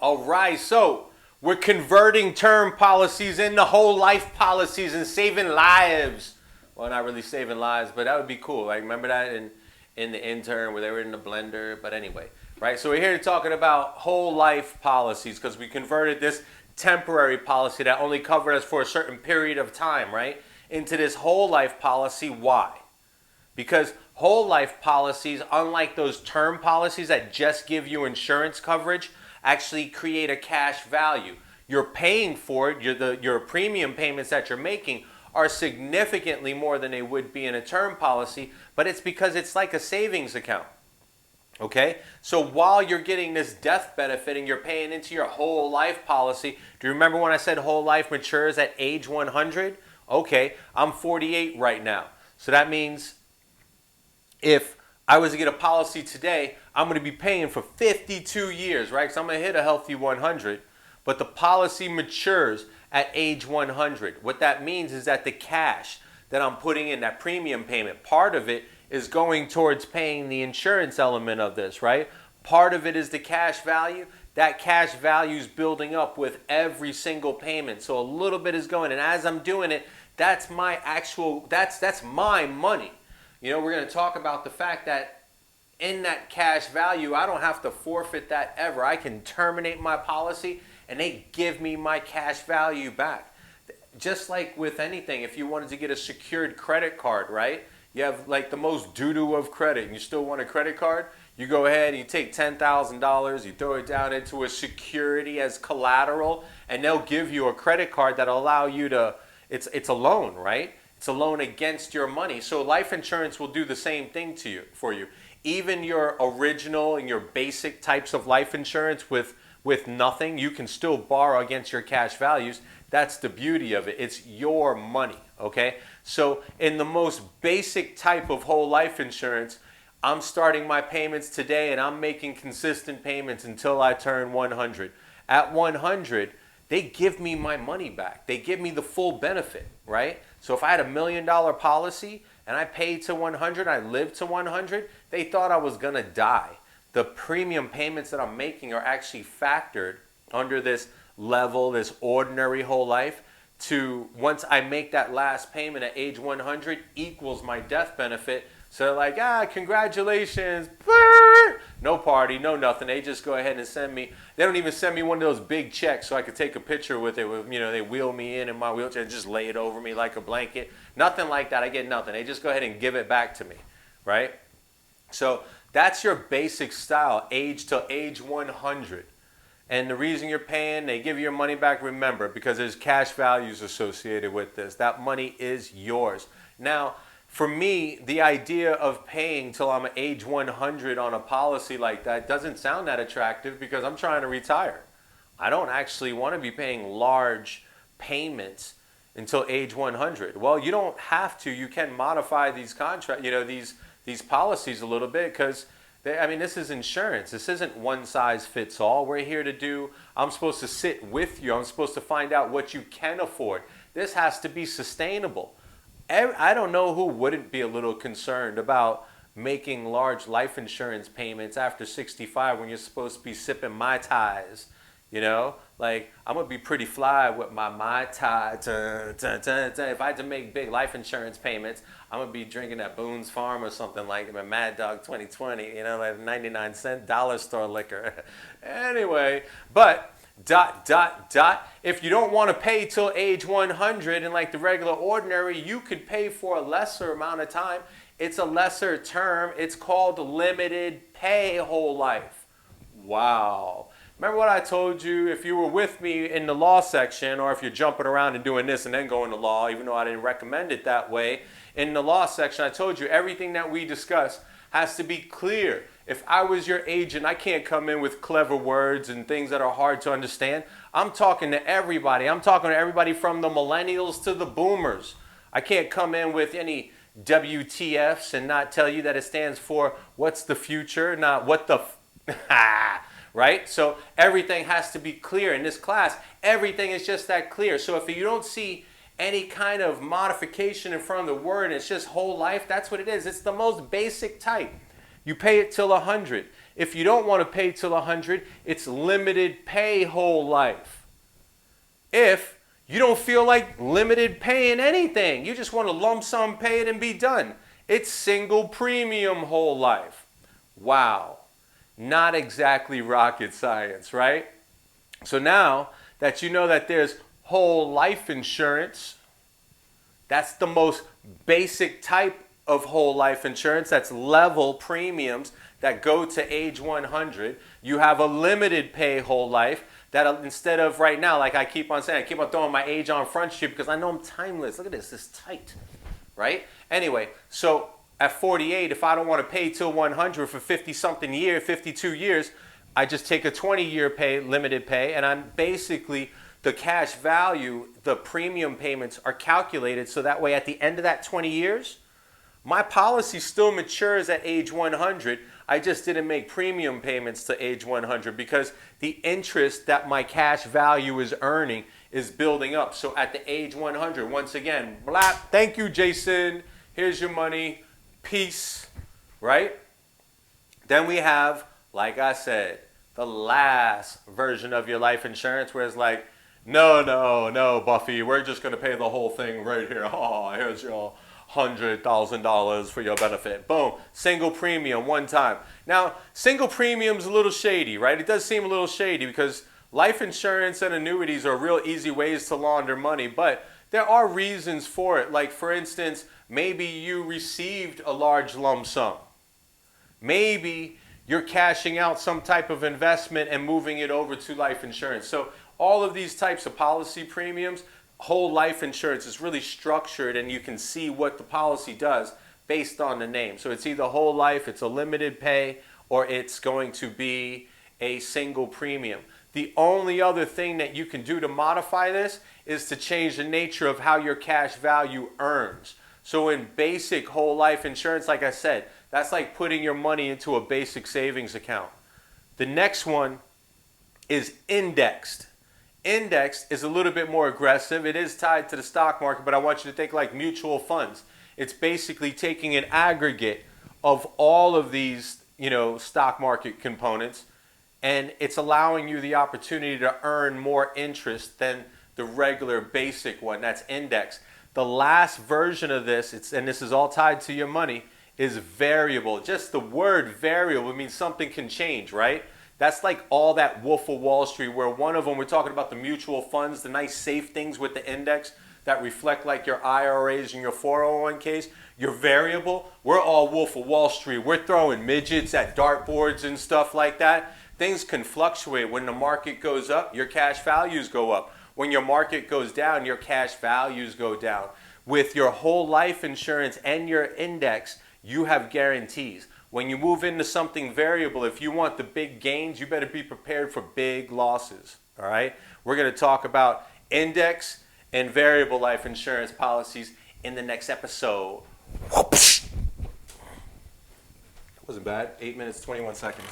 All right, so we're converting term policies into whole life policies and saving lives. Well, not really saving lives, but that would be cool. Like, remember that in the intern where they were in the blender? But anyway, right? So we're here talking about whole life policies because we converted this temporary policy that only covered us for a certain period of time, right, into this whole life policy. Why? Because whole life policies, unlike those term policies that just give you insurance coverage, actually create a cash value. You're paying for it, your premium payments that you're making are significantly more than they would be in a term policy, but it's because it's like a savings account. Okay? So while you're getting this death benefit and you're paying into your whole life policy, do you remember when I said whole life matures at age 100? Okay, I'm 48 right now. So that means if I was to get a policy today, I'm going to be paying for 52 years, right? Because I'm going to hit a healthy 100. But the policy matures at age 100. What that means is that the cash that I'm putting in, that premium payment, part of it is going towards paying the insurance element of this, right? Part of it is the cash value. That cash value is building up with every single payment. So a little bit is going. And as I'm doing it, that's my actual, that's my money. You know, we're going to talk about the fact that in that cash value, I don't have to forfeit that ever. I can terminate my policy and they give me my cash value back. Just like with anything, if you wanted to get a secured credit card, right? You have like the most doo-doo of credit and you still want a credit card, you go ahead and you take $10,000, you throw it down into a security as collateral, and they'll give you a credit card that'll allow you to, it's a loan, right? It's a loan against your money. So life insurance will do the same thing for you. Even your original and your basic types of life insurance with nothing, you can still borrow against your cash values. That's the beauty of it. It's your money, okay? So in the most basic type of whole life insurance, I'm starting my payments today and I'm making consistent payments until I turn 100. At 100, they give me my money back. They give me the full benefit, right? So if I had $1 million policy and I paid to 100, I lived to 100, they thought I was gonna die. The premium payments that I'm making are actually factored under this level, this ordinary whole life, to once I make that last payment at age 100 equals my death benefit. So they're like, congratulations. No party, no nothing. They just go ahead and send me, they don't even send me one of those big checks so I could take a picture with it. With, they wheel me in my wheelchair and just lay it over me like a blanket. Nothing like that. I get nothing. They just go ahead and give it back to me, right? So that's your basic style, age to age 100. And the reason you're paying, they give you your money back, remember, because there's cash values associated with this. That money is yours. Now, for me, the idea of paying till I'm age 100 on a policy like that doesn't sound that attractive because I'm trying to retire. I don't actually want to be paying large payments until age 100. Well, you don't have to. You can modify these these policies a little bit because this is insurance. This isn't one size fits all. We're here to I'm supposed to sit with you. I'm supposed to find out what you can afford. This has to be sustainable. I don't know who wouldn't be a little concerned about making large life insurance payments after 65 when you're supposed to be sipping Mai Tais, Like, I'm going to be pretty fly with my Mai Tai. If I had to make big life insurance payments, I'm going to be drinking at Boone's Farm or something like Mad Dog 2020, like 99-cent dollar store liquor. Anyway, but... If you don't want to pay till age 100 and like the regular ordinary, you could pay for a lesser amount of time. It's a lesser term. It's called limited pay whole life. Wow. Remember what I told you? If you were with me in the law section, or if you're jumping around and doing this and then going to law, even though I didn't recommend it that way, in the law section, I told you everything that we discuss has to be clear. If I was your agent, I can't come in with clever words and things that are hard to understand. I'm talking to everybody. I'm talking to everybody from the millennials to the boomers. I can't come in with any WTFs and not tell you that it stands for what's the future, not what the right? So everything has to be clear in this class. Everything is just that clear. So if you don't see any kind of modification in front of the word, it's just whole life, that's what it is. It's the most basic type. You pay it till 100. If you don't want to pay till 100, it's limited pay whole life. If you don't feel like limited paying anything, you just want to lump sum pay it and be done, it's single premium whole life. Wow. Not exactly rocket science, right? So now that you know that there's whole life insurance, that's the most basic type of whole life insurance. That's level premiums that go to age 100. You have a limited pay whole life that instead of right now, like I keep on saying, I keep on throwing my age on Front Street because I know I'm timeless. Look at this, it's tight, right? Anyway, so at 48, if I don't want to pay till 100 for 50-something year, 52 years, I just take a 20-year pay, limited pay, and I'm basically, the cash value, the premium payments are calculated so that way at the end of that 20 years, my policy still matures at age 100. I just didn't make premium payments to age 100 because the interest that my cash value is earning is building up. So at the age 100, once again, blah, thank you, Jason. Here's your money. Peace, right? Then we have, like I said, the last version of your life insurance where it's like, no, Buffy, we're just going to pay the whole thing right here. Oh, here's your $100,000 for your benefit. Boom. Single premium, one time. Now, single premium's a little shady, right? It does seem a little shady because life insurance and annuities are real easy ways to launder money, but there are reasons for it. Like, for instance, maybe you received a large lump sum. Maybe you're cashing out some type of investment and moving it over to life insurance. So all of these types of policy premiums, whole life insurance is really structured and you can see what the policy does based on the name. So it's either whole life, it's a limited pay, or it's going to be a single premium. The only other thing that you can do to modify this is to change the nature of how your cash value earns. So in basic whole life insurance, like I said, that's like putting your money into a basic savings account. The next one is indexed. Indexed is a little bit more aggressive. It is tied to the stock market, but I want you to think like mutual funds. It's basically taking an aggregate of all of these, stock market components, and it's allowing you the opportunity to earn more interest than the regular basic one. That's index. The last version of this, and this is all tied to your money, is variable. Just the word variable means something can change, right? That's like all that Wolf of Wall Street, where one of them, we're talking about the mutual funds, the nice safe things with the index that reflect like your IRAs and your 401ks. Your variable, we're all Wolf of Wall Street. We're throwing midgets at dartboards and stuff like that. Things can fluctuate. When the market goes up, your cash values go up. When your market goes down, your cash values go down. With your whole life insurance and your index, you have guarantees. When you move into something variable, if you want the big gains, you better be prepared for big losses. All right? We're going to talk about index and variable life insurance policies in the next episode. That wasn't bad. 8 minutes, 21 seconds.